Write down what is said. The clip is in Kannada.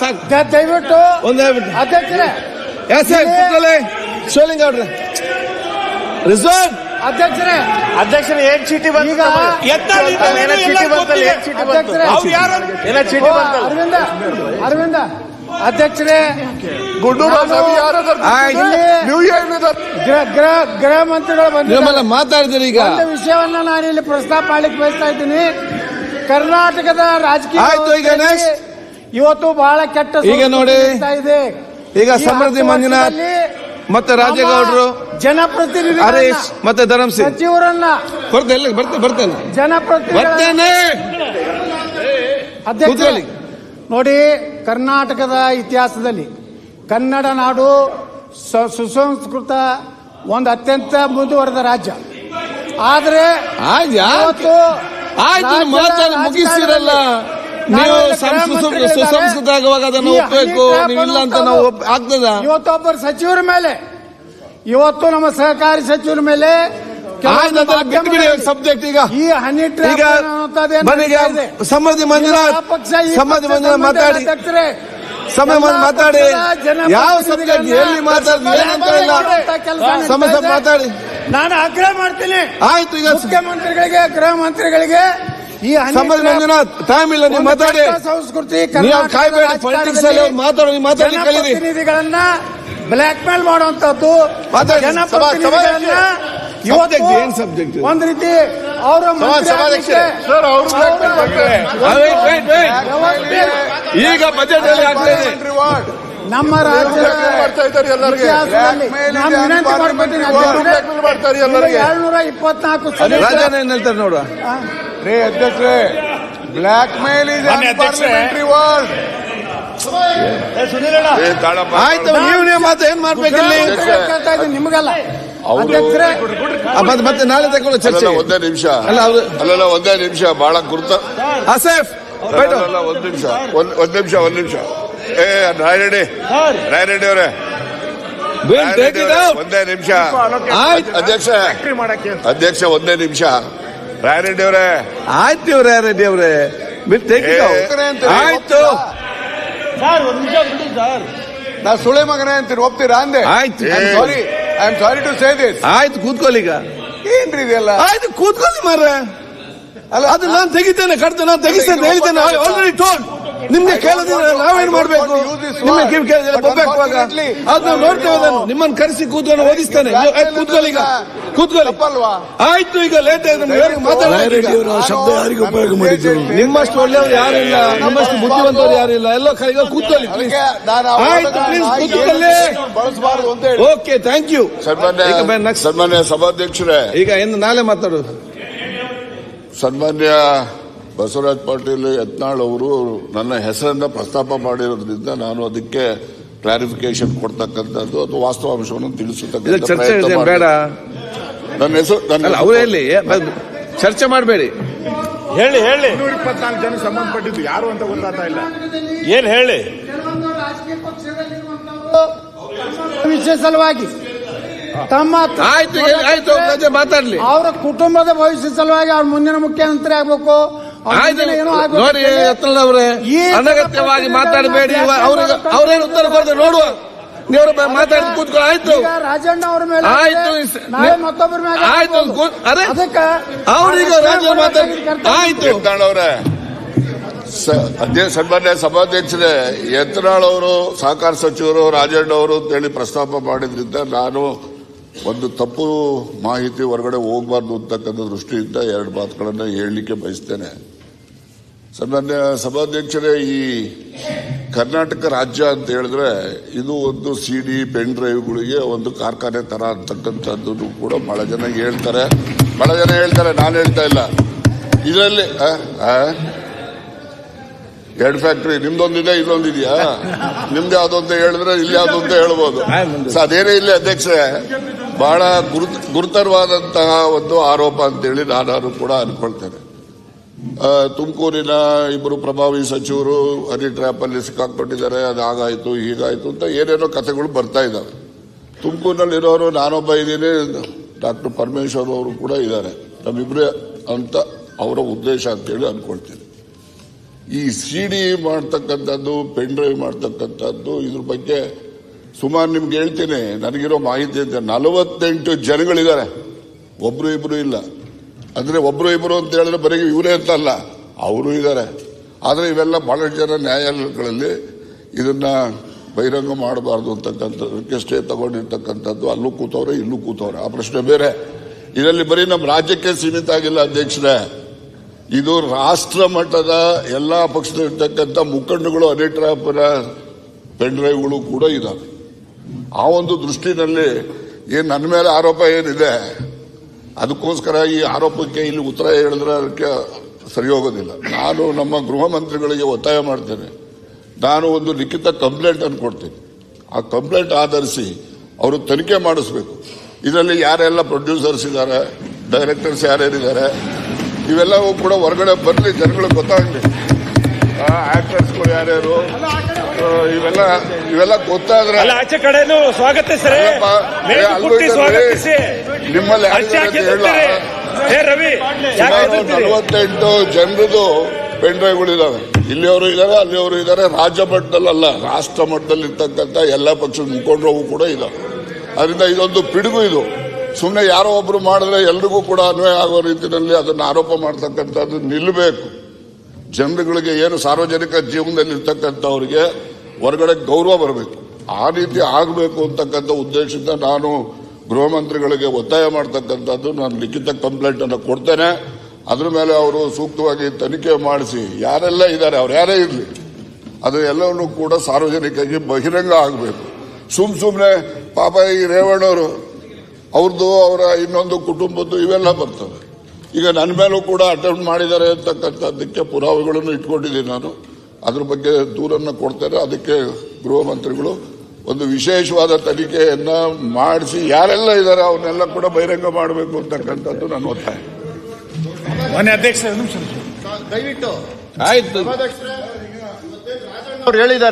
ಸಾಕು ದಯವಿಟ್ಟು ಒಂದೇ ಅಧ್ಯಕ್ಷರೇ ಶಿವಲಿಂಗ ಅವ್ರೆ ರಿಸರ್ವ್ ಅಧ್ಯಕ್ಷರೇ ಏನ್ ಚೀಟಿ ಬಂತು? ಅರವಿಂದ ಅಧ್ಯಕ್ಷರೇ, ಗೃಹ ಮಂತ್ರಿಗಳು ಬಂದಿದ್ದಾರೆ. ಮಾತಾಡಿದ್ರೆ ಈಗ ಒಂದು ವಿಷಯವನ್ನ ನಾನು ಇಲ್ಲಿ ಪ್ರಸ್ತಾಪ ಮಾಡ್ಲಿಕ್ಕೆ ಬಯಸ್ತಾ ಇದ್ದೀನಿ. ಕರ್ನಾಟಕದ ರಾಜಕೀಯ ಇವತ್ತು ಬಹಳ ಕೆಟ್ಟ ಈಗ ನೋಡಿ ಇದೆ. ಈಗ ಸಮೃದ್ಧಿ ಮಂಜುನಾಥ್ ಮತ್ತೆ ರಾಜೇಗೌಡರು, ಜನಪ್ರತಿನಿಧಿ ಹರೀಶ್ ಮತ್ತೆ ಧರ್ಮಸಿಂಗ್ ಸಚಿವರನ್ನ ಬರ್ತೇನೆ ಜನಪ್ರತಿನಿಧಿ ಅಧ್ಯಕ್ಷ ನೋಡಿ, ಕರ್ನಾಟಕದ ಇತಿಹಾಸದಲ್ಲಿ ಕನ್ನಡ ನಾಡು ಸುಸಂಸ್ಕೃತ ಒಂದು ಅತ್ಯಂತ ಮುಂದುವರೆದ ರಾಜ್ಯ. ಆದರೆ ಮುಗಿಸಿರಲ್ಲ ನೀವು ಸುಸಂಸ್ಕೃತ ಆಗುವಾಗ ಅದನ್ನು ಒಪ್ಪಬೇಕು, ನೀವಿಲ್ಲ ಅಂತ ನಾವು ಆಗ್ತದ. ಇವತ್ತೊಬ್ಬರು ಸಚಿವರ ಮೇಲೆ, ಇವತ್ತು ನಮ್ಮ ಸಹಕಾರಿ ಸಚಿವರ ಮೇಲೆ ಸಬ್ಜೆಕ್ಟ್ ಈಗ ಈ ಹನಿ ಸಮೃದ್ಧಿ ಮಂಜುನಾಥ್ ಮಾತಾಡಿ ಯಾವ ಸಬ್ಜೆಕ್ಟ್ ಎಲ್ಲಿ ಸಮಸ್ಯೆ ಮಾತಾಡಿ. ನಾನು ಆಗ್ರಹ ಮಾಡ್ತೀನಿ. ಆಯ್ತು, ಈಗ ಮುಖ್ಯಮಂತ್ರಿಗಳಿಗೆ, ಗೃಹ ಮಂತ್ರಿಗಳಿಗೆ ಈ ಸಮೃದ್ಧಿ ಮಂಜುನಾಥ್ ಟೈಮ್ ಇಲ್ಲ, ನೀವು ಮಾತಾಡಿ. ಸಂಸ್ಕೃತಿ ಪ್ರತಿನಿಧಿಗಳನ್ನ ಬ್ಲಾಕ್ ಮೇಲ್ ಮಾಡುವಂತದ್ದು, ಜನಪ್ರತಿನಿಧಿಗಳನ್ನ ಏನ್ ಸಬ್ಜೆಕ್ಟ್ ಒಂದ್ ರೀತಿ ಅವರ ಈಗ ಬಜೆಟ್ ಅಲ್ಲಿ ಆಗ್ತದೆ. ನಮ್ಮ ರಾಜ್ಯ ವಿನಂತಿ ಮಾಡ್ಕೊತೀನಿ, 724 ರಾಜನ ಏನ್ ಹೇಳ್ತಾರೆ ನೋಡುವ. ಅಧ್ಯಕ್ಷರೇ, blackmail is parliamentary word. ಆಯ್ತು, ನೀವು ಮಾತು ಏನ್ ಮಾಡ್ಬೇಕಿಲ್ಲ ನಿಮಗಲ್ಲ ಅಧ್ಯಕ್ಷರೇ. ಮತ್ತೆ ನಾಳೆ ತಗೊಳ್ಳಿ ಚರ್ಚೆ. ಒಂದೇ ನಿಮಿಷ ಒಂದೇ ನಿಮಿಷ ಬಹಳ ಗುರುತ ಆಸೇಫ್ ಒಂದ್ ನಿಮಿಷ ರಾಯರೆಡ್ಡಿ ಅವರೇ ಒಂದೇ ನಿಮಿಷ ಅಧ್ಯಕ್ಷ ಒಂದೇ ನಿಮಿಷ ರಾಯರೆಡ್ಡಿ ಅವರೇ. ಆಯ್ತು ರಾಯರೆಡ್ಡಿ ಅವರೇ, ಆಯ್ತು ನಾ ಸುಳೆ ಮಗನೇ ಅಂತೀರಿ, ಒಪ್ತೀರಾ ಅಂದೆ? ಆಯ್ತು, sorry, I am sorry to say this. ಆಯ್ತು, ಕೂತ್ಕೊಳ್ಳಿ ಈಗ. ಏನ್ರಿ ಇದೆಲ್ಲ? ಆಯ್ತು, ಕೂತ್ಕೊಳ್ಳಿ ಮಾರ್ರೆ. ಅಲ್ಲ, ಅದು ನಾನು ತೆಗಿತೇನೆ, ಕಡ್ತೇನೆ, ನಾನು ತೆಗಿಸ್ತೇನೆ ಹೇಳಿದ್ದೇನೆ. Already toll. ನಿಮ್ಗೆ ಕೇಳೋದಿಲ್ಲ, ನಾವೇನ್ ಮಾಡ್ಬೇಕು? ನಿಮ್ಗೆ ಕಿವಿ ಕೇಳಿದ್ರೆ ಬೊಬ್ಬೆಕ್ಕುವಾಗ ಅದು ನಾವು ನೋಡ್ತೇವೆ. ಅದನ್ನು ನಿಮ್ಮನ್ನು ಕರೆಸಿ ಕೂತ್ಕೊಂಡು ಓದಿಸ್ತೇನೆ. ಕೂತ್ಕೊಳ್ಳಿ ಈಗ, ಕೂತ್ಕೊಳ್ಳಿ. ಆಯ್ತು, ಈಗ ಲೇಟ್ ಆಯ್ತು. ಶಬ್ದ ಯಾರಿಗೆ ಉಪಯೋಗ ಮಾಡಿದ್ರು? ನಿಮ್ಮಷ್ಟು ಒಳ್ಳೆಯವರು ಯಾರಿಲ್ಲ, ನಿಮ್ಮಷ್ಟು ಬುದ್ಧಿವಂತರು ಯಾರಿಲ್ಲ. ಎಲ್ಲೋ ಈಗ ಕೂತ್ಕೊಳ್ಳಿ. ಆಯ್ತು, ಪ್ಲೀಸ್ ಕೂತ್ಕೊಳ್ಳಿ. ಬಳಸಬಾರದು ಅಂತ ಹೇಳಿ. Okay, thank you. ಸನ್ಮಾನ್ಯ ಸಭಾಧ್ಯಕ್ಷರೇ, ಈಗ ಎಂದು ನಾಳೆ ಮಾತಾಡೋದು. ಸನ್ಮಾನ್ಯ ಬಸವರಾಜ ಪಾಟೀಲ್ ಯತ್ನಾಳ್ ಅವರು ನನ್ನ ಹೆಸರನ್ನ ಪ್ರಸ್ತಾಪ ಮಾಡಿರೋದ್ರಿಂದ ನಾನು ಅದಕ್ಕೆ ಕ್ಲಾರಿಫಿಕೇಶನ್ ಕೊಡ್ತಕ್ಕಂಥದ್ದು ಅಥವಾ ವಾಸ್ತವಾಂಶವನ್ನು ತಿಳಿಸತಕ್ಕಂಥ ಚರ್ಚೆ ಬೇಡ. ನನ್ನ ಹೆಸರು ಅವರೇ ಹೇಳಿ, ಚರ್ಚೆ ಮಾಡಬೇಡಿ. ಹೇಳಿ 24 ಜನ ಸಂಬಂಧಪಟ್ಟಿದ್ದು ಯಾರು ಅಂತ ಗೊತ್ತಾಗ್ತಾ ಇಲ್ಲ. ಏನ್ ಹೇಳಿ? ವಿಷಯ ಸಲುವಾಗಿ ತಮ್ಮ ಮಾತಾಡ್ಲಿ. ಅವರ ಕುಟುಂಬದ ಭವಿಷ್ಯ ಸಲುವಾಗಿ ಅವ್ರ ಮುಂದಿನ ಮುಖ್ಯಮಂತ್ರಿ ಆಗ್ಬೇಕು. ನೋಡಿ ಯತ್ನಾಳ್ ಅವರೇ, ಅನಗತ್ಯವಾಗಿ ಮಾತಾಡಬೇಡಿ. ಅವ್ರೇನು ಉತ್ತರ ಕೊಡ್ತಾರೆ ನೋಡುವ. ನೀವು ಮಾತಾಡಿ ಕೂತ್ಕೊಳ್ಳಿ. ಆಯ್ತು, ರಾಜಣ್ಣ ಅವರ ಮೇಲೆ ಆಯ್ತು, ಮತ್ತೊಬ್ಬರ ಮೇಲೆ ಆಯ್ತು. ಅದಕ್ಕೆ ಅವ್ರೀಗ ರಾಜ್ಯ ಮಾತಾಡಿ. ಆಯ್ತು, ಯತ್ನಾಳ್ ಅವರೇ, ಸನ್ಮಾನ್ಯ ಸಭಾಧ್ಯಕ್ಷರೇ, ಯತ್ನಾಳ್ ಅವರು ಸಹಕಾರ ಸಚಿವರು, ರಾಜಣ್ಣ ಅವರು ಅಂತೇಳಿ ಪ್ರಸ್ತಾಪ ಮಾಡಿದ್ರಿಂದ ನಾನು ಒಂದು ತಪ್ಪು ಮಾಹಿತಿ ಹೊರಗಡೆ ಹೋಗಬಾರ್ದು ಅಂತಕ್ಕಂಥ ದೃಷ್ಟಿಯಿಂದ 2 ಮಾತುಗಳನ್ನು ಹೇಳಲಿಕ್ಕೆ ಬಯಸ್ತೇನೆ. ಸನ್ಮಾನ್ಯ ಸಭಾಧ್ಯಕ್ಷರೇ, ಈ ಕರ್ನಾಟಕ ರಾಜ್ಯ ಅಂತ ಹೇಳಿದ್ರೆ ಇದು ಒಂದು ಸಿಡಿ ಪೆನ್ ಡ್ರೈವ್ಗಳಿಗೆ ಒಂದು ಕಾರ್ಖಾನೆ ತರ ಅಂತಕ್ಕಂಥದ್ದು ಕೂಡ ಬಹಳ ಜನ ಹೇಳ್ತಾರೆ. ನಾನು ಹೇಳ್ತಾ ಇಲ್ಲ. ಇದರಲ್ಲಿ 2 ಫ್ಯಾಕ್ಟರಿ, ನಿಮ್ದೊಂದಿದೆ, ಇನ್ನೊಂದಿದೆಯಾ? ನಿಮ್ದು ಯಾವ್ದು ಅಂತ ಹೇಳಿದ್ರೆ ಇಲ್ಲಿ ಯಾವ್ದು ಅಂತ ಹೇಳ್ಬೋದು. ಅದೇನೇ ಇಲ್ಲ ಅಧ್ಯಕ್ಷರೇ, ಬಹಳ ಗುರುತರವಾದಂತಹ ಒಂದು ಆರೋಪ ಅಂತೇಳಿ ನಾನು ಕೂಡ ಅನ್ಕೊಳ್ತೇನೆ. ತುಮಕೂರಿನ 2 ಪ್ರಭಾವಿ ಸಚಿವರು ಹನಿ ಟ್ರ್ಯಾಪ್ ಅಲ್ಲಿ ಸಿಕ್ಕಾಕೊಂಡಿದ್ದಾರೆ, ಅದು ಹಾಗಾಯ್ತು ಹೀಗಾಯ್ತು ಅಂತ ಏನೇನೋ ಕಥೆಗಳು ಬರ್ತಾ ಇದ್ದಾವೆ. ತುಮಕೂರಿನಲ್ಲಿರೋರು ನಾನೊಬ್ಬ ಇದ್ದೀನಿ, ಡಾಕ್ಟರ್ ಪರಮೇಶ್ವರ್ ಅವರು ಕೂಡ ಇದ್ದಾರೆ. ನಮ್ಮಿಬ್ರೇ ಅಂತ ಅವರ ಉದ್ದೇಶ ಅಂತೇಳಿ ಅನ್ಕೊಳ್ತೀನಿ. ಈ ಸಿಡಿ ಮಾಡ್ತಕ್ಕಂಥದ್ದು ಪೆನ್ ಡ್ರೈವ್ ಮಾಡ್ತಕ್ಕಂಥದ್ದು ಇದ್ರ ಬಗ್ಗೆ ಸುಮಾರು ನಿಮ್ಗೆ ಹೇಳ್ತೀನಿ, ನನಗಿರೋ ಮಾಹಿತಿ ಅಂತ 48 ಜನಗಳಿದ್ದಾರೆ, ಒಬ್ರು ಇಬ್ರು ಇಲ್ಲ. ಅಂದ್ರೆ ಒಬ್ರು ಇಬ್ರು ಅಂತ ಹೇಳಿದ್ರೆ ಬರೀ ಇವರೇ ಅಂತಲ್ಲ, ಅವರು ಇದ್ದಾರೆ. ಆದ್ರೆ ಇವೆಲ್ಲ ಬಹಳಷ್ಟು ಜನ ನ್ಯಾಯಾಲಯಗಳಲ್ಲಿ ಇದನ್ನ ಬಹಿರಂಗ ಮಾಡಬಾರ್ದು ಅಂತಕ್ಕಂಥದ್ದಕ್ಕೆ ಸ್ಟೇ ತಗೊಂಡಿರ್ತಕ್ಕಂಥದ್ದು, ಅಲ್ಲೂ ಕೂತವ್ರೆ ಇಲ್ಲೂ ಕೂತವ್ರೆ, ಆ ಪ್ರಶ್ನೆ ಬೇರೆ. ಇದರಲ್ಲಿ ಬರೀ ನಮ್ಮ ರಾಜ್ಯಕ್ಕೆ ಸೀಮಿತ ಆಗಿಲ್ಲ ಅಧ್ಯಕ್ಷರೇ, ಇದು ರಾಷ್ಟ್ರ ಮಟ್ಟದ ಎಲ್ಲಾ ಪಕ್ಷದಲ್ಲಿರ್ತಕ್ಕಂಥ ಮುಖಂಡಗಳು ಅನೇಕರ ಪೆನ್ ಡ್ರೈವ್ಗಳು ಕೂಡ ಇದಾವೆ. ಆ ಒಂದು ದೃಷ್ಟಿನಲ್ಲಿ ಏನ್ ನನ್ನ ಮೇಲೆ ಆರೋಪ ಏನಿದೆ, ಅದಕ್ಕೋಸ್ಕರ ಈ ಆರೋಪಕ್ಕೆ ಇಲ್ಲಿ ಉತ್ತರ ಹೇಳಿದ್ರೆ ಅದಕ್ಕೆ ಸರಿ ಹೋಗೋದಿಲ್ಲ. ನಾನು ನಮ್ಮ ಗೃಹ ಮಂತ್ರಿಗಳಿಗೆ ಒತ್ತಾಯ ಮಾಡ್ತೇನೆ, ನಾನು ಒಂದು ಲಿಖಿತ ಕಂಪ್ಲೇಂಟ್ ಅನ್ನು ಕೊಡ್ತೀನಿ. ಆ ಕಂಪ್ಲೇಂಟ್ ಆಧರಿಸಿ ಅವರು ತನಿಖೆ ಮಾಡಿಸ್ಬೇಕು. ಇದರಲ್ಲಿ ಯಾರೆಲ್ಲ ಪ್ರೊಡ್ಯೂಸರ್ಸ್ ಇದ್ದಾರೆ, ಡೈರೆಕ್ಟರ್ಸ್ ಯಾರ್ಯಾರಿದ್ದಾರೆ, ಇವೆಲ್ಲವೂ ಕೂಡ ಹೊರಗಡೆ ಬರಲಿ, ಜನಗಳಿಗೆ ಗೊತ್ತಾಗಲಿ. ಆಕ್ಟರ್ಸ್ಗಳು ಯಾರ್ಯಾರು, ಇವೆಲ್ಲ ಗೊತ್ತಾದ್ರೆ ಆಚೆ ಕಡೆನೂ ಸ್ವಾಗತಿಸ್ರಿ, ನಿಮ್ಮಲ್ಲಿ ರವಿ 48 ಜನರದು ಪೆನ್ ಡ್ರೈವ್ಗಳು ಇದಾವೆ. ಇಲ್ಲಿಯವರು ಇದ್ದಾರೆ, ಅಲ್ಲಿಯವರು ಇದ್ದಾರೆ. ರಾಜ್ಯ ಮಟ್ಟದಲ್ಲ, ರಾಷ್ಟ್ರ ಮಟ್ಟದಲ್ಲಿ ಇರ್ತಕ್ಕಂಥ ಎಲ್ಲ ಪಕ್ಷದ ಮುಖಂಡರು ಕೂಡ ಇದಾವೆ. ಅದರಿಂದ ಇದೊಂದು ಪಿಡುಗು. ಇದು ಸುಮ್ಮನೆ ಯಾರೋ ಒಬ್ರು ಮಾಡಿದ್ರೆ ಎಲ್ರಿಗೂ ಕೂಡ ಅನ್ವಯ ಆಗೋ ರೀತಿಯಲ್ಲಿ ಅದನ್ನು ಆರೋಪ ಮಾಡ್ತಕ್ಕಂಥದ್ದು ನಿಲ್ಲಬೇಕು. ಜನರುಗಳಿಗೆ ಏನು ಸಾರ್ವಜನಿಕ ಜೀವನದಲ್ಲಿ ಇರ್ತಕ್ಕಂಥವ್ರಿಗೆ ಹೊರಗಡೆ ಗೌರವ ಬರಬೇಕು, ಆ ರೀತಿ ಆಗಬೇಕು ಅಂತಕ್ಕಂಥ ಉದ್ದೇಶದಿಂದ ನಾನು ಗೃಹ ಮಂತ್ರಿಗಳಿಗೆ ಒತ್ತಾಯ ಮಾಡ್ತಕ್ಕಂಥದ್ದು. ನಾನು ಲಿಖಿತ ಕಂಪ್ಲೇಂಟ್ ಅನ್ನು ಕೊಡ್ತೇನೆ. ಅದ್ರ ಮೇಲೆ ಅವರು ಸೂಕ್ತವಾಗಿ ತನಿಖೆ ಮಾಡಿಸಿ ಯಾರೆಲ್ಲ ಇದ್ದಾರೆ, ಅವ್ರು ಯಾರೇ ಇರಲಿ, ಅದು ಎಲ್ಲವನ್ನೂ ಕೂಡ ಸಾರ್ವಜನಿಕರಿಗೆ ಬಹಿರಂಗ ಆಗಬೇಕು. ಸುಮ್ಮನೆ ಪಾಪ ಈ ರೇವಣ್ಣವರು ಅವ್ರದ್ದು, ಅವರ ಇನ್ನೊಂದು ಕುಟುಂಬದ್ದು ಇವೆಲ್ಲ ಬರ್ತವೆ. ಈಗ ನನ್ನ ಮೇಲೂ ಕೂಡ ಅಟೆಂಪ್ಟ್ ಮಾಡಿದ್ದಾರೆ ಅಂತಕ್ಕಂಥದ್ದಕ್ಕೆ ಪುರಾವೆಗಳನ್ನು ಇಟ್ಕೊಂಡಿದ್ದೀನಿ ನಾನು. ಅದ್ರ ಬಗ್ಗೆ ದೂರನ್ನು ಕೊಡ್ತಾರೆ. ಅದಕ್ಕೆ ಗೃಹ ಮಂತ್ರಿಗಳು ಒಂದು ವಿಶೇಷವಾದ ತನಿಖೆಯನ್ನ ಮಾಡಿಸಿ ಯಾರೆಲ್ಲ ಇದ್ದಾರೆ ಅವನ್ನೆಲ್ಲ ಕೂಡ ಬಹಿರಂಗ ಮಾಡಬೇಕು ಅಂತಕ್ಕಂಥದ್ದು ನನ್ನ ಒತ್ತಾಯ. ಅಧ್ಯಕ್ಷ ಆಯ್ತು ಅವ್ರು ಹೇಳಿದ್ದಾರೆ.